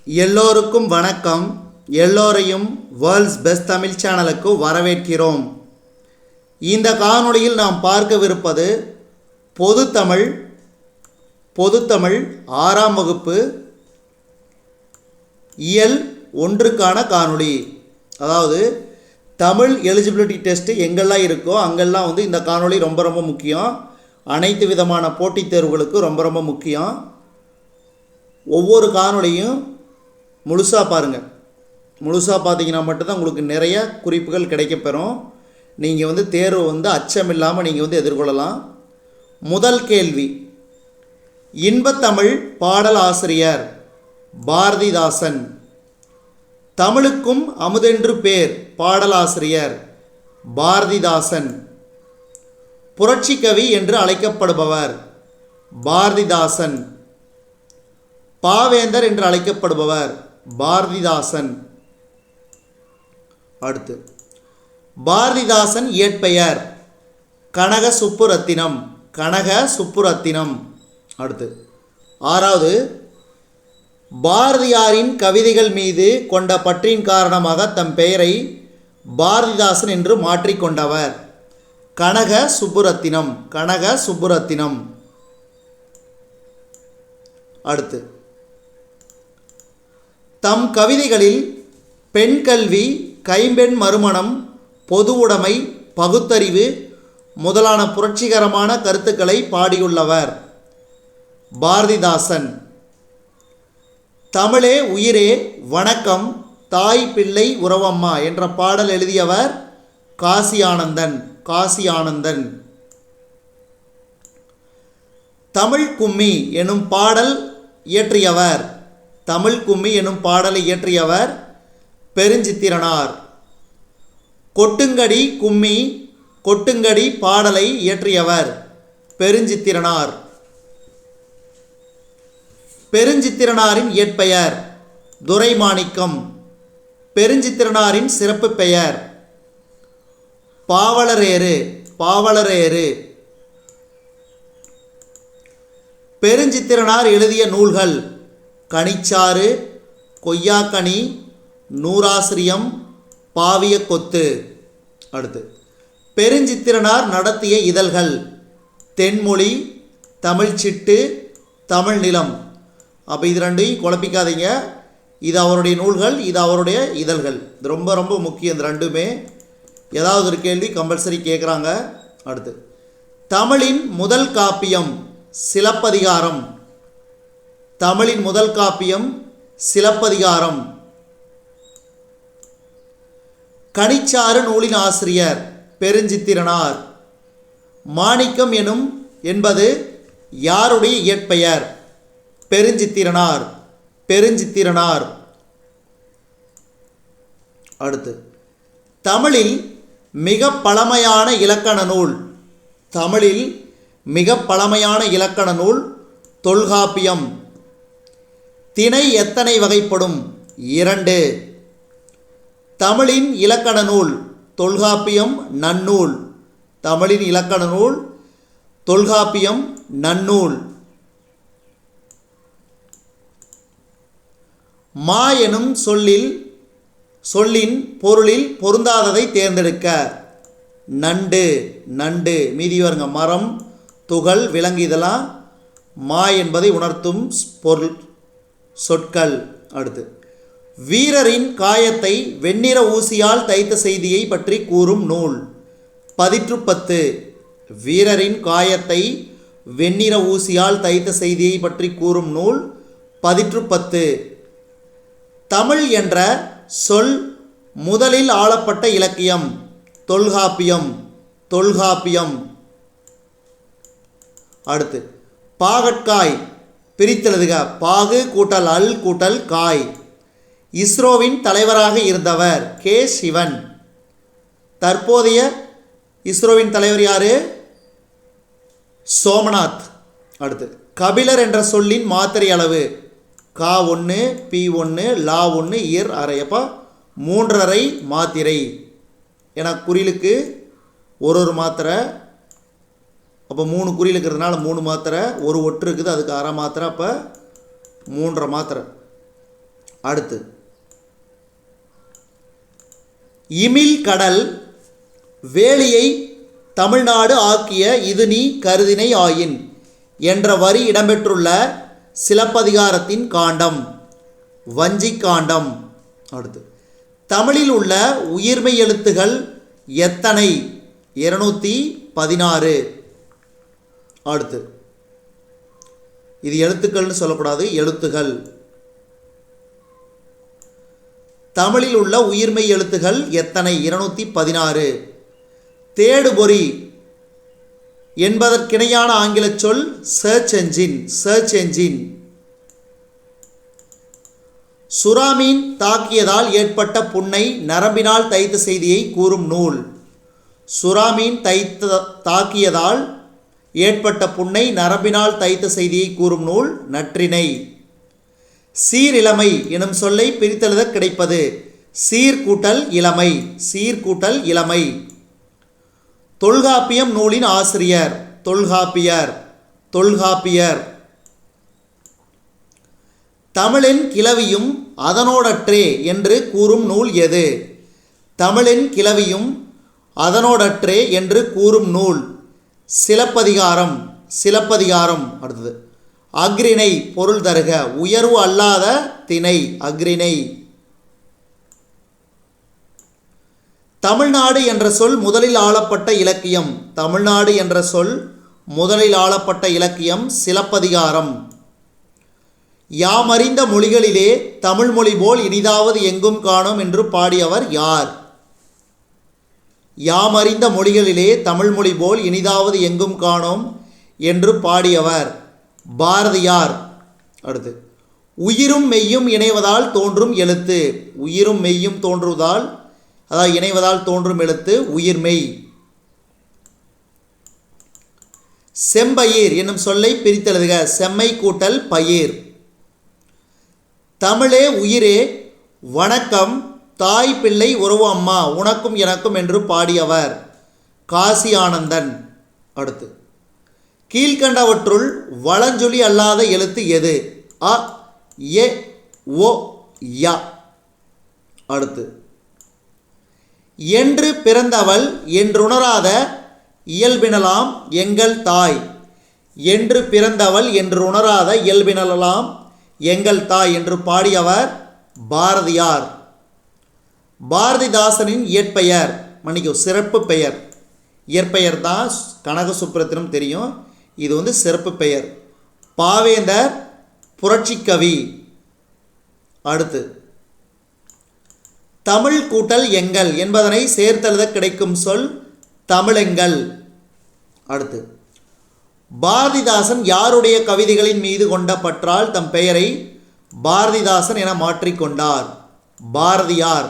எல்லோருக்கும் வணக்கம். எல்லோரையும் வேர்ல்ட்ஸ் பெஸ்ட் தமிழ் சேனலுக்கு வரவேற்கிறோம். இந்த காணொளியில் நாம் பார்க்கவிருப்பது பொதுத்தமிழ் 6ஆம் வகுப்பு இயல் 1க்கான காணொளி. அதாவது தமிழ் எலிஜிபிலிட்டி டெஸ்ட்டு எங்கெல்லாம் இருக்கோ அங்கெல்லாம் இந்த காணொளி ரொம்ப ரொம்ப முக்கியம். அனைத்து விதமான போட்டித் தேர்வுகளுக்கு ரொம்ப ரொம்ப முக்கியம். ஒவ்வொரு காணொளியும் முழுசாக பாருங்கள். முழுசாக பார்த்தீங்கன்னா மட்டும்தான் உங்களுக்கு நிறைய குறிப்புகள் கிடைக்கப்பெறும். நீங்கள் தேர்வு அச்சம் இல்லாமல் நீங்கள் எதிர்கொள்ளலாம். முதல் கேள்வி, இன்பத்தமிழ் பாடல் ஆசிரியர் பாரதிதாசன். தமிழுக்கும் அமுதென்று பேர் பாடலாசிரியர் பாரதிதாசன். புரட்சிக்கவி என்று அழைக்கப்படுபவர் பாரதிதாசன். பாவேந்தர் என்று அழைக்கப்படுபவர் பாரதிதாசன். அடுத்து, பாரதிதாசன் இயற்பெயர் கனக சுப்புரத்தினம். அடுத்து, 6வது, பாரதியாரின் கவிதைகள் மீது கொண்ட பற்றின் காரணமாக தம் பெயரை பாரதிதாசன் என்று மாற்றிக்கொண்டவர் கனக சுப்புரத்தினம். அடுத்து, தம் கவிதைகளில் பெண் கல்வி, கைம்பெண் மறுமணம், பொது உடைமை, பகுத்தறிவு முதலான புரட்சிகரமான கருத்துக்களை பாடியுள்ளவர் பாரதிதாசன். தமிழே உயிரே வணக்கம், தாய் பிள்ளை உறவம்மா என்ற பாடல் எழுதியவர் காசியானந்தன். தமிழ் கும்மி எனும் பாடலை இயற்றியவர் பெருஞ்சித்திரனார். கொட்டுங்கடி பாடலை இயற்றியவர் பெருஞ்சித்திரனார். பெருஞ்சித்திரனாரின் இயற்பெயர் துரைமாணிக்கம். பெருஞ்சித்திரனாரின் சிறப்பு பெயர் பாவலரேறு. பெருஞ்சித்திரனார் எழுதிய நூல்கள் கனிச்சாறு, கொய்யாக்கனி, நூறாசிரியம், பாவியக்கொத்து. அடுத்து, பெருஞ்சித்திரனார் நடத்திய இதழ்கள் தென்மொழி, தமிழ்ச்சிட்டு, தமிழ் நிலம். அப்போ இது ரெண்டையும் குழப்பிக்காதீங்க. இது அவருடைய நூல்கள், இது அவருடைய இதழ்கள். இது ரொம்ப ரொம்ப முக்கியம். இந்த ரெண்டுமே ஏதாவது ஒரு கேள்வி கம்பல்சரி கேட்குறாங்க. அடுத்து, தமிழின் முதல் காப்பியம் சிலப்பதிகாரம். கனிச்சாறு நூலின் ஆசிரியர் பெருஞ்சித்திரனார். மாணிக்கம் என்பது யாருடைய இயற்பெயர்? பெருஞ்சித்திரனார். அடுத்து, தமிழில் மிக பழமையான இலக்கண நூல் தொல்காப்பியம். திணை எத்தனை வகைப்படும்? 2. தமிழின் இலக்கண நூல் தொல்காப்பியம் நன்னூல். மா எனும் சொல்லின் பொருளில் பொருந்தாததை தேர்ந்தெடுக்க. நண்டு. மீதி வருங்க மரம், துகள், விலங்கு, இதெல்லாம் மா என்பதை உணர்த்தும் பொருள் சொற்கள். அடுத்து, வீரரின் காயத்தை வெண்ணிற ஊசியால் தைத்த செய்தியை பற்றி கூறும் நூல் பதிற்றுப்பத்து. வீரரின் காயத்தை வெண்ணிற ஊசியால் தைத்த செய்தியை பற்றி கூறும் நூல் பதிற்றுப்பத்து. தமிழ் என்ற சொல் முதலில் ஆளப்பட்ட இலக்கியம் தொல்காப்பியம். அடுத்து, பாகற்காய் பிரித்தெழுதுக. பாகு கூட்டல் அல் கூட்டல் காய். இஸ்ரோவின் தலைவராக இருந்தவர் கே. சிவன். தற்போதைய இஸ்ரோவின் தலைவர் யாரு? சோமநாத். அடுத்து, கபிலர் என்ற சொல்லின் மாத்திரை அளவு K1 P1 L1 இயர் அரை. அப்போ 3½ மாத்திரை. ஏன்னா குறிலுக்கு ஒரு மாத்திரை. அப்போ 3 குறில் இருக்கிறதுனால 3 மாத்திரை, ஒரு ஒற்று இருக்குது அதுக்கு அரை மாத்திரை, அப்போ 3½ மாத்திரை. அடுத்து இமில் கடல் வேலியை தமிழ்நாடு ஆக்கிய இது நீ கருதினை ஆயின் என்ற வரி இடம்பெற்றுள்ள சிலப்பதிகாரத்தின் காண்டம் வஞ்சி காண்டம். அடுத்து தமிழில் உள்ள உயிர்மெய் எழுத்துகள் எத்தனை? 216. அடுத்து இது எழுத்துக்கள்னு சொல்லக்கூடாது, எழுத்துகள். தமிழில் உள்ள உயிர்மெய் எழுத்துகள் எத்தனை? 216. தேடுபொறி என்பதற்கிணையான ஆங்கில சொல் சர்ச் என்ஜின். Search engine. சுறாமீன் தாக்கியதால் ஏற்பட்ட புண்ணை நரம்பினால் தைத்த செய்தியை கூறும் நூல். சுறாமீன் தாக்கியதால் ஏற்பட்ட புண்ணை நரம்பினால் தைத்த செய்தியை கூறும் நூல் நற்றிணை. சீரிழமை எனும் சொல்லை பிரித்தெழுத கிடைப்பது சீர்கூட்டல் இளமை. சீர்கூட்டல் இளமை. தொல்காப்பியம் நூலின் ஆசிரியர் தொல்காப்பியர். தொல்காப்பியர். தமிழின் கிளவியும் அதனோடற்றே என்று கூறும் நூல் எது? தமிழின் கிளவியும் அதனோடற்றே என்று கூறும் நூல் சிலப்பதிகாரம். சிலப்பதிகாரம். அடுத்தது அஃறிணை பொருள் தருக. உயர்வு அல்லாத திணை அஃறிணை. தமிழ்நாடு என்ற சொல் முதலில் ஆளப்பட்ட இலக்கியம். தமிழ்நாடு என்ற சொல் முதலில் ஆளப்பட்ட இலக்கியம் சிலப்பதிகாரம். யாமறிந்த மொழிகளிலே தமிழ் மொழி போல் இனிதாவது எங்கும் காணோம் என்று பாடியவர் யார்? யாமறிந்த மொழிகளிலே தமிழ் மொழி போல் இனிதாவது எங்கும் காணோம் என்று பாடியவர் பாரதியார். அடுத்து உயிரும் மெய்யும் இணைவதால் தோன்றும் எழுத்து. உயிரும் மெய்யும் தோன்றுவதால், அதாவது இணைவதால் தோன்றும் எழுத்து உயிர்மெய். செம்பயிர் என்னும் சொல்லை பிரித்தெழுதுக. செம்மை கூட்டல் பயிர். தமிழே உயிரே வணக்கம் தாய் பிள்ளை உறவு அம்மா உனக்கும் எனக்கும் என்று பாடியவர் காசி ஆனந்தன். அடுத்து கீழ்கண்டவற்றுள் வலஞ்சொலி அல்லாத எழுத்து எது? அ எ ஓ ய. அடுத்து என்று பிறந்தவள் என்றுணராத இயல்பினலாம் எங்கள் தாய். என்று பிறந்தவள் என்று உணராத இயல்பினலாம் எங்கள் தாய் என்று பாடியவர் பாரதியார். பாரதிதாசனின் இயற்பெயர், சிறப்பு பெயர். இயற்பெயர் தான் கனக சுப்ரத்தினம் தெரியும், இது சிறப்பு பெயர். பாவேந்தர் புரட்சிக்கவி. அடுத்து தமிழ் கூட்டல் எங்கள் என்பதனை சேர்த்தெழுத கிடைக்கும் சொல் தமிழெங்கள். அடுத்து பாரதிதாசன் யாருடைய கவிதைகளின் மீது கொண்ட பற்றால் தம் பெயரை பாரதிதாசன் என மாற்றிக்கொண்டார்? பாரதியார்.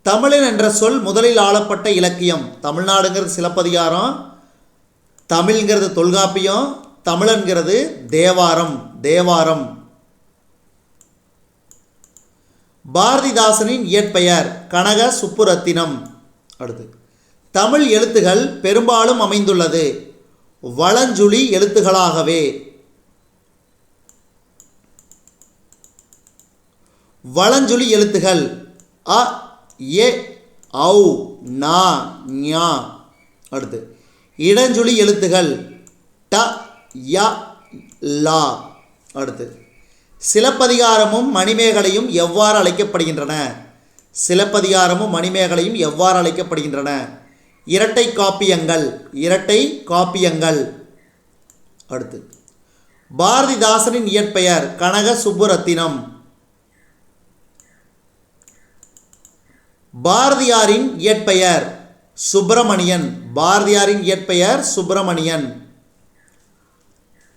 தமிழன் என்ற சொல் முதலில் ஆளப்பட்ட இலக்கியம். தமிழ்நாடுங்கிறது சிலப்பதிகாரம், தமிழ்ங்கிறது தொல்காப்பியம், தமிழன்கிறது தேவாரம். தேவாரம். பாரதிதாசனின் இயற்பெயர் கனக சுப்புரத்தினம். அடுத்து தமிழ் எழுத்துகள் பெரும்பாலும் அமைந்துள்ளது வலஞ்சுழி எழுத்துகளாகவே. வலஞ்சுழி எழுத்துகள் அ எ ஔ நா ஞா. அடுத்து இடஞ்சுழி எழுத்துகள் ட ய லா. அடுத்து சிலப்பதிகாரமும் மணிமேகலையும் எவ்வாறு அழைக்கப்படுகின்றன? சிலப்பதிகாரமும் மணிமேகலையும் எவ்வாறு அழைக்கப்படுகின்றன? இரட்டை காப்பியங்கள். இரட்டை காப்பியங்கள். அடுத்து பாரதிதாசனின் இயற்பெயர் கனக சுப்புரத்தினம். பாரதியாரின் இயற்பெயர் சுப்பிரமணியன். பாரதியாரின் இயற்பெயர் சுப்பிரமணியன்.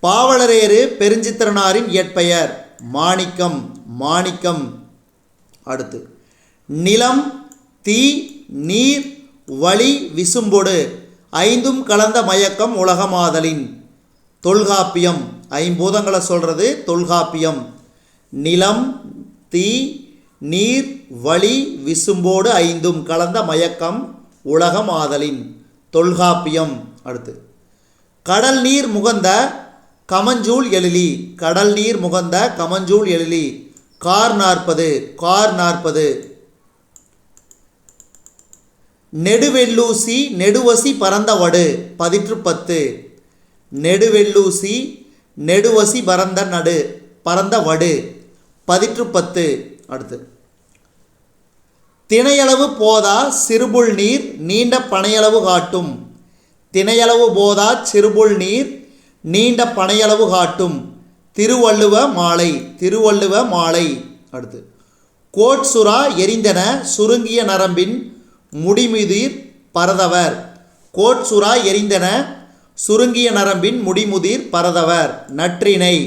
பாவலரேறு பெருஞ்சித்திரனாரின் இயற்பெயர் மாணிக்கம். மாணிக்கம். அடுத்து நிலம் தீ நீர் வழி விசும்பொடு ஐந்தும் கலந்த மயக்கம் உலகமாதலின். தொல்காப்பியம். ஐம்பூதங்களை சொல்கிறது தொல்காப்பியம். நிலம் தீ நீர் வழி விசும்போடு ஐந்தும் கலந்த மயக்கம் உலகமாதலின். தொல்காப்பியம். அடுத்து கடல் நீர் முகந்த கமஞ்சூல் எழிலி. கடல் நீர் முகந்த கமஞ்சூல் எழிலி கார் 40, கார் 40. நெடுவெள்ளூசி நெடுவசி பரந்த வடு பதிற்று 10. நெடுவெள்ளூசி நெடுவசி பரந்த வடு பதிற்று 10. அடுத்து திணையளவு போதா சிறுபுல் நீர் நீண்ட பனையளவு காட்டும். திணையளவு போதா சிறுபுல் நீர் நீண்ட பனையளவு காட்டும். திருவள்ளுவ மாலை, திருவள்ளுவ மாலை. அடுத்து கோட்சுறா எரிந்தன சுருங்கிய நரம்பின் முடிமுதிர் பரதவர். கோட்சுறா எரிந்தன சுருங்கிய நரம்பின் முடிமுதிர் பரதவர். நற்றிணை.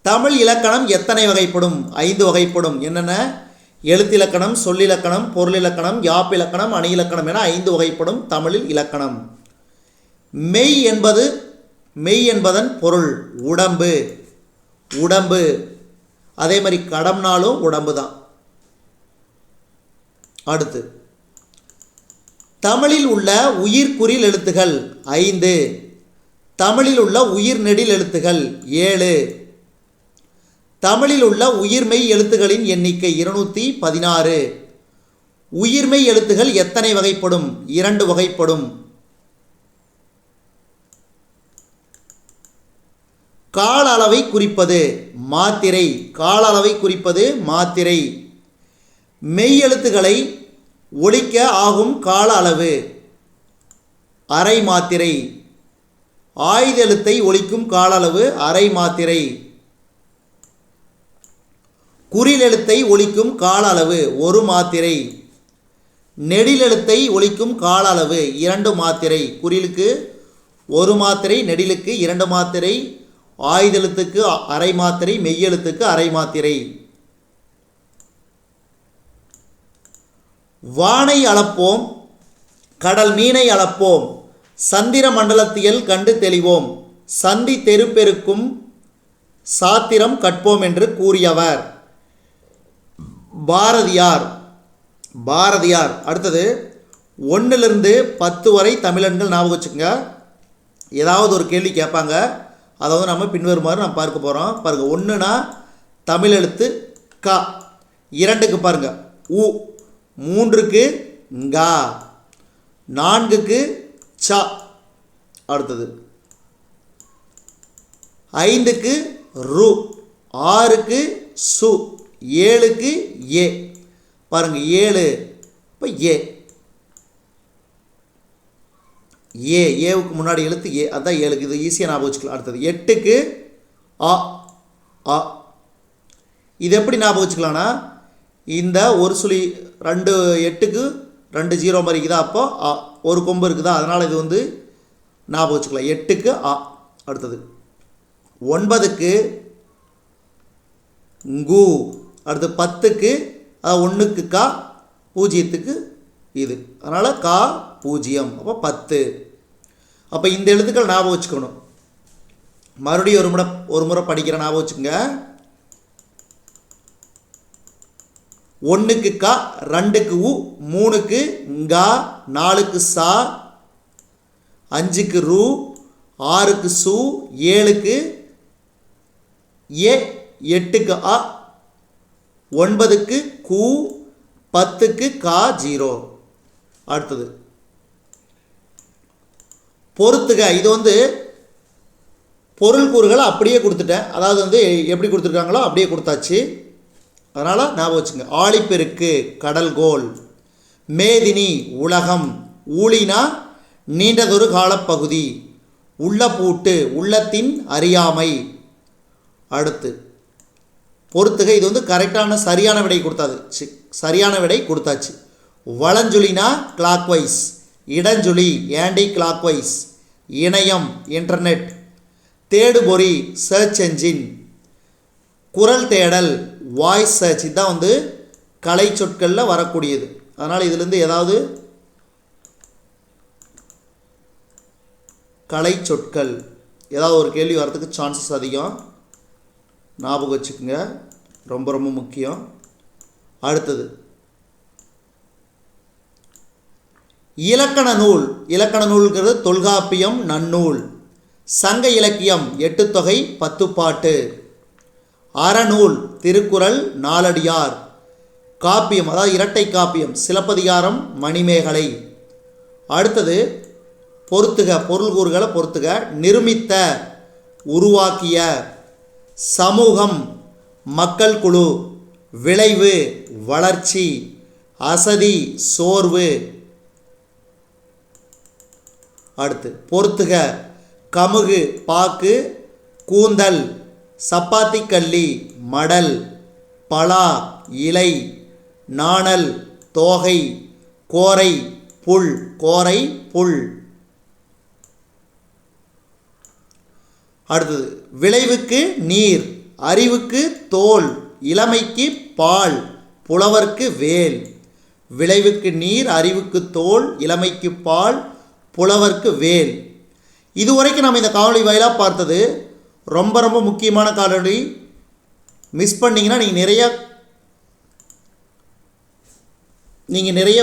தமிழ் இலக்கணம் எத்தனை வகைப்படும்? 5 வகைப்படும். என்னென்ன? எழுத்திலக்கணம், சொல்லிலக்கணம், பொருளிலக்கணம், யாப்பிலக்கணம், அணி இலக்கணம் என 5 வகைப்படும் தமிழில் இலக்கணம். மெய் என்பதன் பொருள் உடம்பு. உடம்பு. அதே மாதிரி கடம்னாலும் உடம்பு தான். அடுத்து தமிழில் உள்ள உயிர்க்குறில் எழுத்துகள் 5. தமிழில் உள்ள உயிர் நெடில் எழுத்துகள் 7. தமிழில் உள்ள உயிர்மெய் எழுத்துகளின் எண்ணிக்கை 216. உயிர்மெய் எழுத்துகள் எத்தனை வகைப்படும்? 2 வகைப்படும். கால அளவை குறிப்பது மாத்திரை. கால அளவை குறிப்பது மாத்திரை. மெய் எழுத்துக்களை ஒலிக்க ஆகும் கால அளவு அரை மாத்திரை. ஆயுத எழுத்தை ஒலிக்கும் கால அளவு அரை மாத்திரை. குறில் எழுத்தை ஒலிக்கும் கால அளவு 1 மாத்திரை. நெடில் எழுத்தை ஒலிக்கும் கால அளவு 2 மாத்திரை. குறிலுக்கு 1 மாத்திரை, நெடிலுக்கு 2 மாத்திரை, ஆயுத எழுத்துக்கு அரை மாத்திரை, மெய்யெழுத்துக்கு அரை மாத்திரை. வானை அளப்போம், கடல் மீனை அளப்போம், சந்திர மண்டலத்தியல் கண்டு தெளிவோம், சந்தி தெருப்பெருக்கும் சாத்திரம் கற்போம் என்று கூறியவர் பாரதியார். பாரதியார். அடுத்தது 1லிருந்து 10 வரை தமிழன்கள் ஞாபகம் வச்சுக்கோங்க. ஏதாவது ஒரு கேள்வி கேட்பாங்க, அதை வந்து நம்ம பின்வருமாறு நம்ம பார்க்க போகிறோம். பாருங்கள், 1னா தமிழ் எழுத்து க, 2க்கு பாருங்கள் உ, 3க்கு ங்க, 4க்கு ச, அடுத்தது 5க்கு ரு, 6க்கு சு, 7க்கு ஏ. பாருங்கள் 7 இப்போ ஏவுக்கு முன்னாடி எழுத்து ஏ, அதுதான் 7க்கு. இது ஈஸியாக ஞாபகம் வச்சுக்கலாம். அடுத்தது 8க்கு ஆ. ஆ இது எப்படி ஞாபகம் வச்சுக்கலாம்னா, இந்த ஒரு சுழி 2 8க்கு 2 0 மாதிரி இருக்குதா, அப்போ ஆ ஒரு கொம்பு இருக்குதா, அதனால் இது வந்து ஞாபகம் வச்சுக்கலாம். 8க்கு ஆ. அடுத்தது 9க்கு கு, அடுத்து 10க்கு 1க்கு கா, 0க்கு இது, அதனால் கா 0, அப்போ 10. அப்போ இந்த எழுத்துக்கள் ஞாபகம் வச்சுக்கணும். மறுபடியும் ஒரு முறை படிக்கிற ஞாபகம் வச்சுக்கோங்க. 1க்கு கா, 2க்கு உ, 3க்கு ங்கா, 4க்கு சா, 5க்கு ரு, 6க்கு சு, 7க்கு ஏ, 8க்கு ஆ, 9க்கு கு, 10க்கு கா 0. அடுத்தது பொறுத்துக. இது வந்து பொருள் கூறுகளை அப்படியே கொடுத்துட்டேன். அதாவது வந்து எப்படி கொடுத்துருக்காங்களோ அப்படியே கொடுத்தாச்சு. அதனால் ஞாபகம் வச்சுங்க. ஆழிப்பெருக்கு கடல்கோள், மேதினி உலகம், ஊழினா நீண்டதொரு காலப்பகுதி, உள்ளப்பூட்டு உள்ளத்தின் அறியாமை. அடுத்து பொறுத்துக. இது வந்து கரெக்டான சரியான விடை கொடுத்தாச்சு. சரியான விடை கொடுத்தாச்சு. வலஞ்சுழினா கிளாக்வைஸ், இடஞ்சுழி ஆன்டி கிளாக்வைஸ், இணையம் இன்டர்நெட், தேடுபொறி சர்ச் என்ஜின், குரல் தேடல் வாய்ஸ் சர்ச். இதுதான் வந்து கலை சொற்களில் வரக்கூடியது. அதனால் இதிலிருந்து ஏதாவது கலை சொற்கள் ஏதாவது ஒரு கேள்வி வரதுக்கு சான்சஸ் அதிகம். ஞாபகம் வச்சுக்கோங்க, ரொம்ப ரொம்ப முக்கியம். அடுத்தது இலக்கண நூல். இலக்கண நூல்கிறது தொல்காப்பியம், நன்னூல், சங்க இலக்கியம், 8 தொகை 10 பாட்டு. அறநூல் திருக்குறள் நாலடியார், காப்பியம் அதாவது இரட்டை காப்பியம் சிலப்பதிகாரம் மணிமேகலை. அடுத்தது பொறுத்துக, பொருள் கூறுகளை பொறுத்துக. நிருமித்த உருவாக்கிய, சமூகம் மக்கள் குழு, விளைவு வளர்ச்சி, அசதி சோர்வு. அடுத்து பொறுத்துக கமுகு பாக்கு, கூந்தல் சப்பாத்தி கள்ளி, மடல் பலா இலை, நாணல் தோகை, கோரை புல், கோரை புல். அடுத்தது விளைவுக்கு நீர், அறிவுக்கு தோல், இளமைக்கு பால், புலவர்க்கு வேல். விளைவுக்கு நீர், அறிவுக்கு தோல், இளமைக்கு பால், புலவர்க்கு வேல். இதுவரைக்கும் நம்ம இந்த காணொளி வாயிலாக பார்த்தது ரொம்ப ரொம்ப முக்கியமான காணொளி. மிஸ் பண்ணிங்கன்னா நீங்கள் நிறைய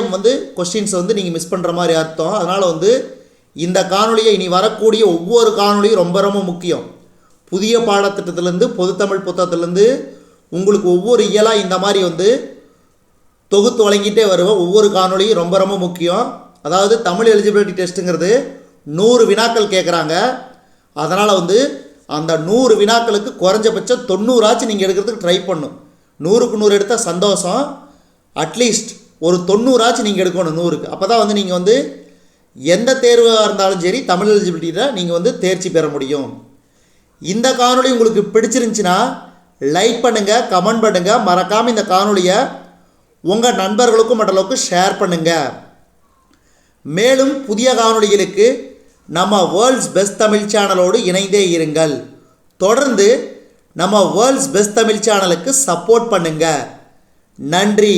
கொஸ்டின்ஸ் நீங்கள் மிஸ் பண்ணுற மாதிரி அர்த்தம். அதனால் இந்த காணொளியை இனி வரக்கூடிய ஒவ்வொரு காணொளியும் ரொம்ப ரொம்ப முக்கியம். புதிய பாடத்திட்டத்திலேருந்து, பொதுத்தமிழ் புத்தகத்திலேருந்து உங்களுக்கு ஒவ்வொரு இயலாக இந்த மாதிரி தொகுத்து வழங்கிட்டே வருவோம். ஒவ்வொரு காணொளியும் ரொம்ப ரொம்ப முக்கியம். அதாவது தமிழ் எலிஜிபிலிட்டி டெஸ்ட்டுங்கிறது 100 வினாக்கள் கேட்குறாங்க. அதனால் அந்த 100 வினாக்களுக்கு குறைஞ்சபட்சம் 90 நீங்கள் எடுக்கிறதுக்கு ட்ரை பண்ணும். 100க்கு 100 எடுத்தால் சந்தோஷம். அட்லீஸ்ட் ஒரு 90 நீங்கள் எடுக்கணும் 100க்கு. அப்போ தான் நீங்கள் எந்த தேர்வாக இருந்தாலும் சரி தமிழ் எலிஜிபிலிட்டியில் நீங்கள் தேர்ச்சி பெற முடியும். இந்த காணொளி உங்களுக்கு பிடிச்சிருந்துச்சின்னா லைக் பண்ணுங்கள், கமெண்ட் பண்ணுங்கள். மறக்காமல் இந்த காணொளியை உங்கள் நண்பர்களுக்கும் மற்றளவுக்கு ஷேர் பண்ணுங்கள். மேலும் புதிய காணொளிகளுக்கு நம்ம வேர்ல்ட்ஸ் பெஸ்ட் தமிழ் சேனலோடு இணைந்தே இருங்கள். தொடர்ந்து நம்ம வேர்ல்ட்ஸ் பெஸ்ட் தமிழ் சேனலுக்கு சப்போர்ட் பண்ணுங்கள். நன்றி.